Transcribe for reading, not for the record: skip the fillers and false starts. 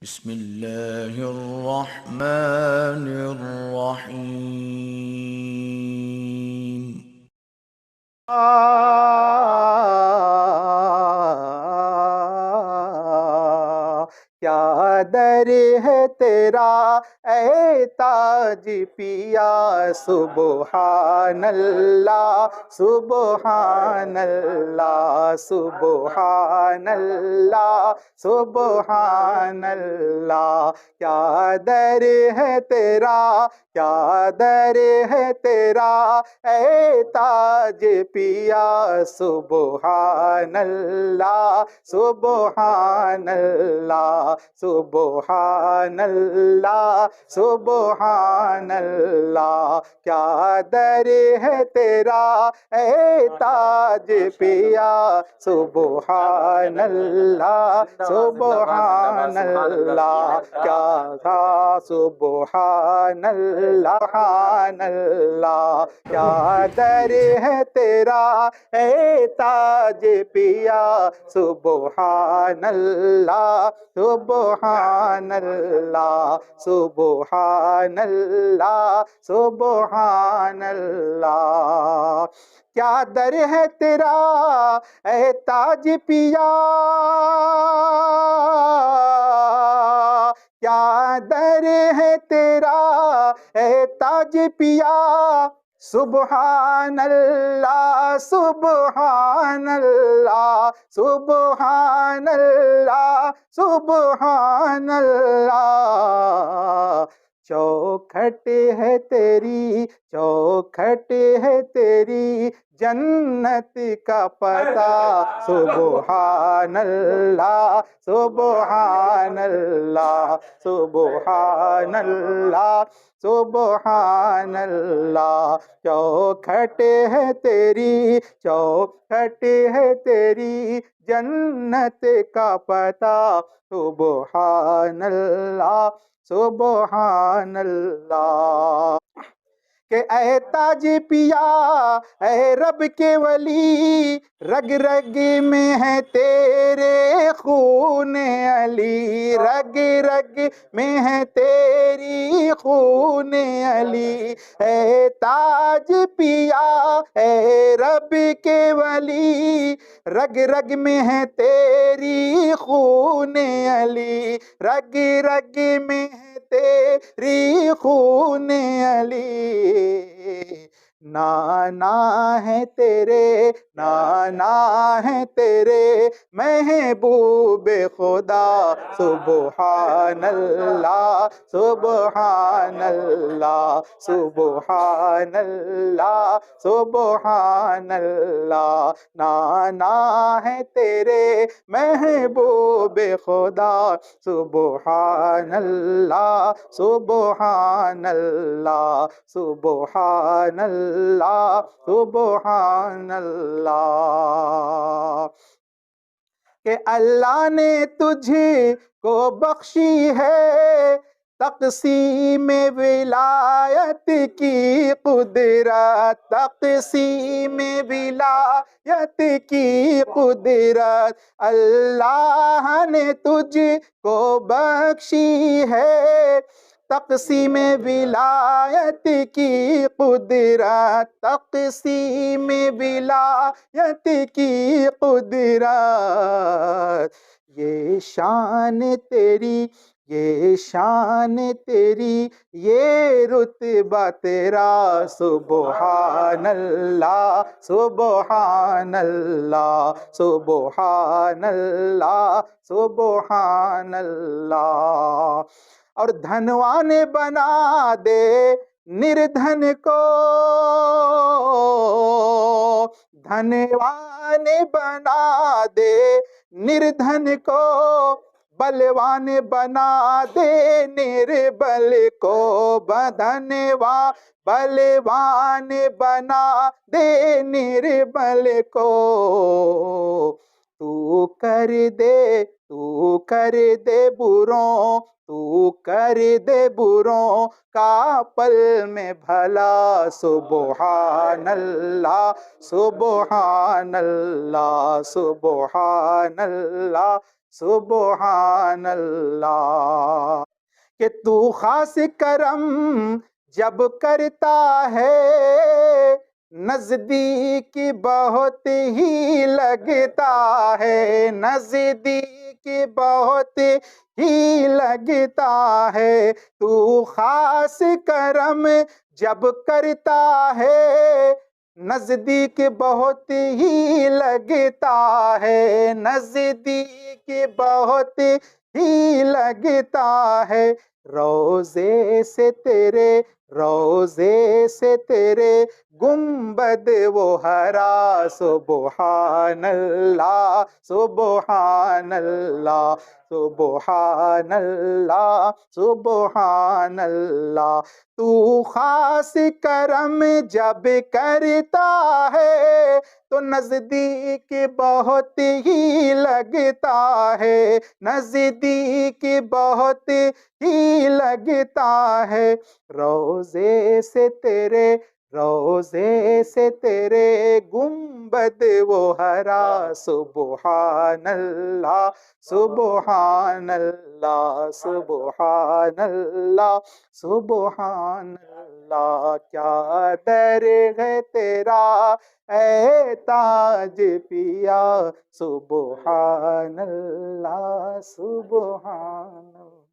बिस्मिल्लाहिर्रहमानिर्रहीम। क्या दर है तेरा ऐ ताज पिया, सुबहानल्लाह सुबहानल्लाह सुबहानल्लाह सुबहानल्लाह। क्या दर है तेरा, क्या दर है तेरा ऐ ताज पिया, सुबहानल्लाह सुबहानल्लाह सुबहानल्लाह सुबहानल्लाह। क्या दर है तेरा ऐ ताज पिया, सुबहानल्लाह सुबहानल्लाह। क्या था सुबहानल्लाह सुबहानल्लाह। क्या दर है तेरा ऐ ताज पिया, सुबहानल्लाह सुबहानल्लाह सुबहानल्लाह सुबहानल्लाह। क्या दर है तेरा ऐ ताज पिया, क्या दर है तेरा ऐ ताज पिया, सुबहानल्लाह सुबहानल्लाह सुबहानल्लाह सुबहानल्लाह। चौखट है तेरी, चौखट है तेरी, जन्नत का पता, सुबहानल्लाह सुबहानल्लाह सुबहानल्लाह सुबहानल्लाह। चौखट है तेरी, चौखट है तेरी, जन्नत का पता, सुबहानल्लाह सुबहानल्लाह। के ऐ ताज पिया ऐ रब के वली, रग रग में है तेरे खून अली, रग रग में है तेरी खून अली। ऐ ताज पिया ऐ रब के वली, रग रग में है तेरी खून अली, रग रग में है तेरी खून अली। नाना है तेरे, नाना है तेरे महबूब खुदा, सुबहानल्लाह सुबहानल्लाह सुबहानल्लाह सुबहानल्लाह। नाना है तेरे महबूब खुदा, सुबहानल्लाह सुबहानल्लाह सुबहानल्लाह सुबहानल्लाह। कि अल्लाह ने तुझे को बख्शी है तक़सीम विलायत की कुदरत, तक़सीम विलायत की कुदरत। अल्लाह ने तुझको बख्शी है तक़सीम विलायत की कुदरत, तक़सीम विलायत की कुदरत। ये शान तेरी, ये शान तेरी, ये रुतबा तेरा, सुबहानल्लाह सुबहानल्लाह सुबहानल्लाह सुबहानल्लाह। और धनवान बना दे निर्धन को, धनवान बना दे निर्धन को, बलवान बना दे निर्बल को, धनवान बलवान बना दे निर्बल को। तू कर दे, तू कर दे बुरों, तू कर दे बुरों का पल में भला, सुबहानल्लाह सुबहानल्लाह सुबहानल्लाह सुबहान अल्लाह। कि तू खास करम जब करता है, नजदीक बहुत ही लगता है, नजदीक बहुत ही लगता है। तू खास करम जब करता है, नजदीक बहुत ही लगता है, नजदीक बहुत ही लगता है। रोजे से तेरे, रोजे से तेरे गुंबद वो हरा, सुबहान अल्लाह, सुबहान अल्लाह, सुबहान अल्लाह, सुबहान अल्लाह। तू खास करम जब करता है, तो नजदीक बहुत ही लगता है, नजदीक बहुत ही लगता है। रोजे से तेरे, रोजे से तेरे गुंबद वो हरा, सुबहान अल्लाह, सुबहान अल्लाह, सुबहान अल्लाह, सुबहान अल्लाह। क्या दर है तेरा ऐ ताज पिया, सुबहान अल्लाह, सुबहान अल्लाह।